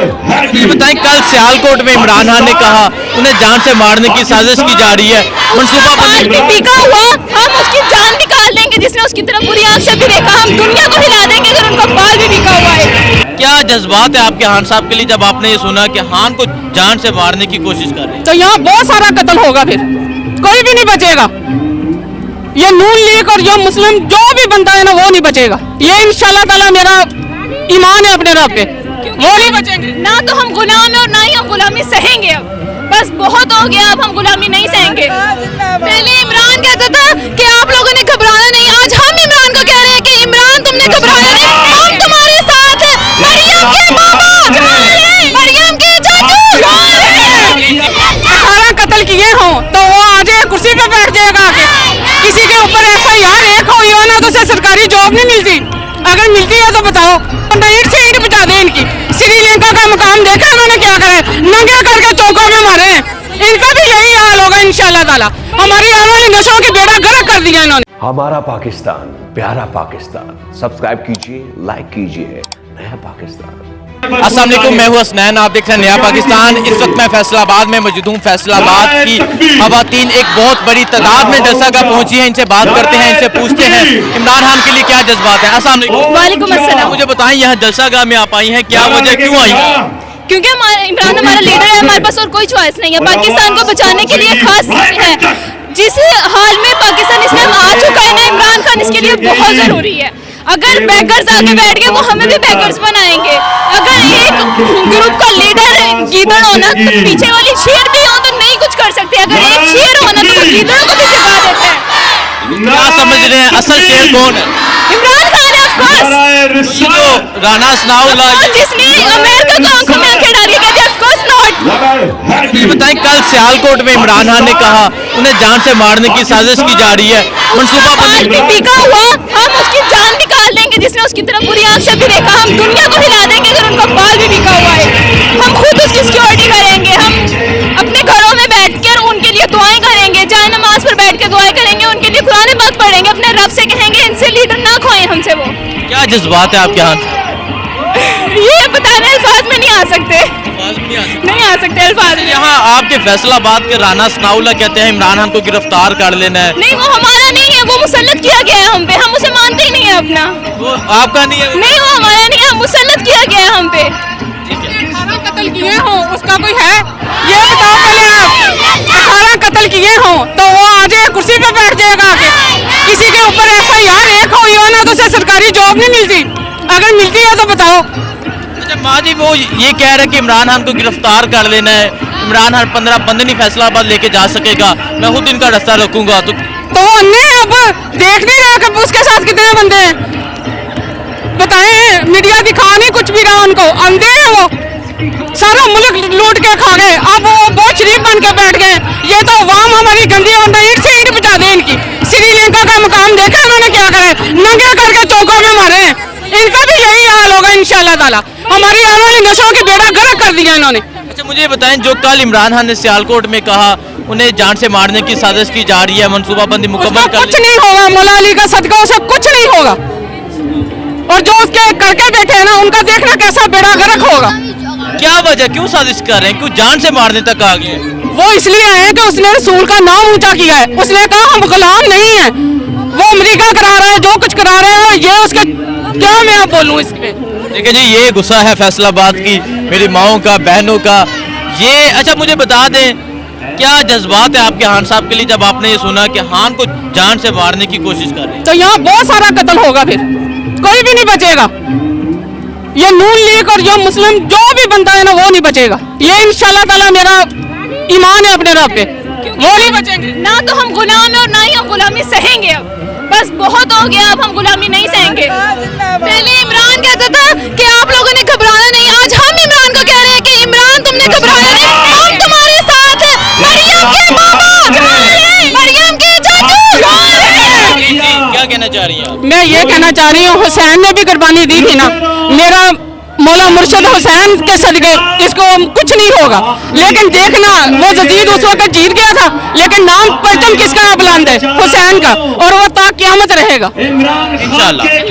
ये बताएं, कल सियालकोट में इमरान खान ने कहा उन्हें जान से मारने की साजिश की जा रही है। मनसूबा भी पीका हुआ हम उसकी जान निकाल देंगे, जिसने उसकी तरफ बुरी आंख से भी देखा हम दुनिया को हिला देंगे अगर उनका बाल भी पीका हुआ है। क्या जज्बात है आपके खान साहब के लिए जब आपने ये सुना कि खान को जान से मारने की कोशिश कर रहे हैं? तो यहाँ बहुत सारा कत्ल होगा, फिर कोई भी नहीं बचेगा। ये नून लीग और जो मुस्लिम जो भी बनता है ना वो नहीं बचेगा। ये इंशाल्लाह ताला मेरा ईमान है अपने रब पे, वो नहीं बचेंगे। ना तो हम गुलाम है और ना ही हम गुलामी सहेंगे। अब बस बहुत हो गया, अब हम गुलामी नहीं सहेंगे। पहले इमरान कहता था कि आप लोगों ने घबराना नहीं, आज हम इमरान को कह रहे हैं कि इमरान तुमने घबराना नहीं, हम तुम्हारे साथ हैं। मरियम के बाबा, मरियम के चाचू 18 कत्ल किए हों तो वो आज कुर्सी पे बैठ जाएगा आके। किसी के ऊपर FIR एक हो या ना तो उसे सरकारी जॉब नहीं मिलती, अगर मिलती है तो बताओ। ईट से ईट बचा दे इनकी। श्रीलंका का मुकाम देखा उन्होंने क्या करा है, नंगे करके चौकों में मारे हैं। इनका भी यही हाल होगा इंशाल्लाह ताला। हमारी आने वाली नस्लों की बेड़ा गर्क कर दिया इन्होंने। हमारा पाकिस्तान, प्यारा पाकिस्तान, सब्सक्राइब कीजिए, लाइक कीजिए। नया पाकिस्तान। अस्सलाम वालेकुम, मैं हूं हसनैन, आप देख रहे हैं नया पाकिस्तान। इस वक्त मैं फैसलाबाद में मौजूद हूं। फैसलाबाद की खवातीन एक बहुत बड़ी तादाद में जलसागाह पहुंची हैं। इनसे बात करते हैं, इनसे पूछते हैं इमरान खान के लिए क्या जज्बात है। अस्सलाम वालेकुम। वालेकुम अस्सलाम। मुझे बताएं, यहाँ जलसागाह में आप आई हैं, क्या वजह, क्यों आई हैं? क्योंकि हमारा इमरान हमारा लीडर है, हमारे पास और कोई चॉइस नहीं है। पाकिस्तान को बचाने के लिए खास है, जिस हाल में पाकिस्तान इस टाइम आ चुका है ना, इमरान खान इसके लिए बहुत जरूरी है। अगर बैकर्स आके बैठ गए वो हमें भी बैकर्स बनाएंगे। अगर एक ग्रुप का लीडर गीदड़ होना तो पीछे वाली शेर भी हो तो नहीं कुछ कर सकते, अगर एक शेर होना तो गीदड़ों को भी जगा देते हैं। क्या समझ रहे हैं असल शेर कौन है? इमरान खान है, ऑफ कोर्स। ये जो राना सनाउल्लाह, जिसने अमेरिका को आंखों में आंखें डाल के कहते हैं, ऑफ कोर्स नॉट। ये बताएं, कल सियालकोट में इमरान खान ने कहा उन्हें जान से मारने की साजिश की जा रही है। मनसूबा बाल भी पीका हुआ हम उसकी जान निकाल देंगे, जिसने उसकी तरफ बुरी आंख से भी देखा हम दुनिया को हिला देंगे अगर उनका बाल भी पीका हुआ है। हम खुद उसकी सिक्योरिटी करेंगे, हम अपने घरों में बैठकर उनके लिए दुआएं करेंगे, जाए नमाज पर बैठ के दुआएं करेंगे, उनके लिए कुरान पाक पढ़ेंगे, अपने रब से कहेंगे इनसे लीडर ना खोएं हमसे। वो क्या जज्बात है आपके हाथ? ये बताने अल्फाज में नहीं आ सकते, नहीं आ सकते अल्फाज में। यहाँ आपके फैसलाबाद के राना सनाउल्लाह कहते हैं इमरान खान को गिरफ्तार कर लेना है। नहीं, वो हमारा नहीं है, वो मुसल्लत किया गया है हम पे, हम उसे मानते ही नहीं है अपना। वो आपका नहीं है? नहीं, वो हमारा नहीं है, मुसल्लत किया गया है हम पे। 18 कत्ल किए हों उसका कोई है? ये बताओ पहले आप। 18 कत्ल किए हों तो वो आज कुर्सी पे बैठ जाएगा आके। किसी के ऊपर FIR एक हो या ना तो उसे सरकारी जॉब नहीं मिलती, अगर मिलती है तो बताओ। अच्छा माँ जी, वो ये कह रहे हैं कि इमरान खान को गिरफ्तार कर लेना है, इमरान खान 15 बंदे नहीं फैसलाबाद लेके जा सकेगा, मैं खुद इनका रास्ता रखूंगा। तो वो अन्य अब देख नहीं रहा कि उसके साथ कितने बंदे हैं, बताएं। मीडिया दिखा नहीं कुछ भी रहा उनको, अंधे हैं वो, सारा मुल्क लूट के खा गए, अब वो बहुत शरीफ बन के बैठ गए। ये तो अवाम हमारी गंदी होता है, ईट से ईट बचा दे इनकी। श्रीलंका का मुकाम देखा उन्होंने क्या करा है, नंगे करके चौकों में मारे हैं। इनका भी यही हाल होगा इंशाल्लाह ताला। हमारी आने वाली नस्लों की बेड़ा गर्क कर दिया इन्होंने। अच्छा मुझे बताएं, जो कल इमरान खान ने सियालकोट में कहा उन्हें जान से मारने की साजिश की जा रही है, मनसूबाबंदी मुकम्मल कर कुछ नहीं होगा, मौला अली का सदका उसे कुछ नहीं होगा। और जो उसके करके बैठे हैं ना, उनका देखना कैसा बेड़ा गर्क होगा। क्या वजह, क्यों साजिश कर रहे हैं, क्यों जान से मारने तक आ गए? वो इसलिए आए हैं कि उसने रसूल का नाम ऊंचा किया है। उसने कहा हम गुलाम नहीं हैं। वो अमेरिका करा रहा है, जो कुछ करा रहे हैं ये उसके, क्या मैं आप बोलूं इस पे। देखिए जी, ये गुस्सा है फैसलाबाद की मेरी माओं का, बहनों का ये। अच्छा मुझे बता दें, क्या जज्बात है आपके खान साहब के लिए जब आपने ये सुना कि खान को जान से मारने की कोशिश कर रहे हैं? तो यहाँ बहुत सारा कत्ल होगा, फिर कोई भी नहीं बचेगा। ये नून लीग और जो मुस्लिम जो भी बनता है ना वो नहीं बचेगा। ये इंशाल्लाह ताला मेरा ईमान है अपने रब पे, वो नहीं बचेंगे। ना तो हम गुलाम है और ना ही हम गुलामी सहेंगे। अब बस बहुत हो गया, अब हम गुलामी नहीं सहेंगे। पहले इमरान कहता था कि आप लोगों ने घबराना नहीं, आज हम इमरान को कह रहे हैं कि इमरान तुमने घबराना नहीं, हम तुम्हारे साथ हैं। मरियम के बाबा, मरियम के चाचू। क्या कहना चाह रही हैं आप? मैं ये कहना चाह रही हूँ, हुसैन ने भी कुर्बानी दी थी ना, मेरा मौला मुर्शद हुसैन के सदके इसको कुछ नहीं होगा। लेकिन देखना, वो यजीद उस वक्त जीत गया था, लेकिन नाम परचम किसका बुलंद है? हुसैन का, और वो ता क़यामत रहेगा इंशाल्लाह।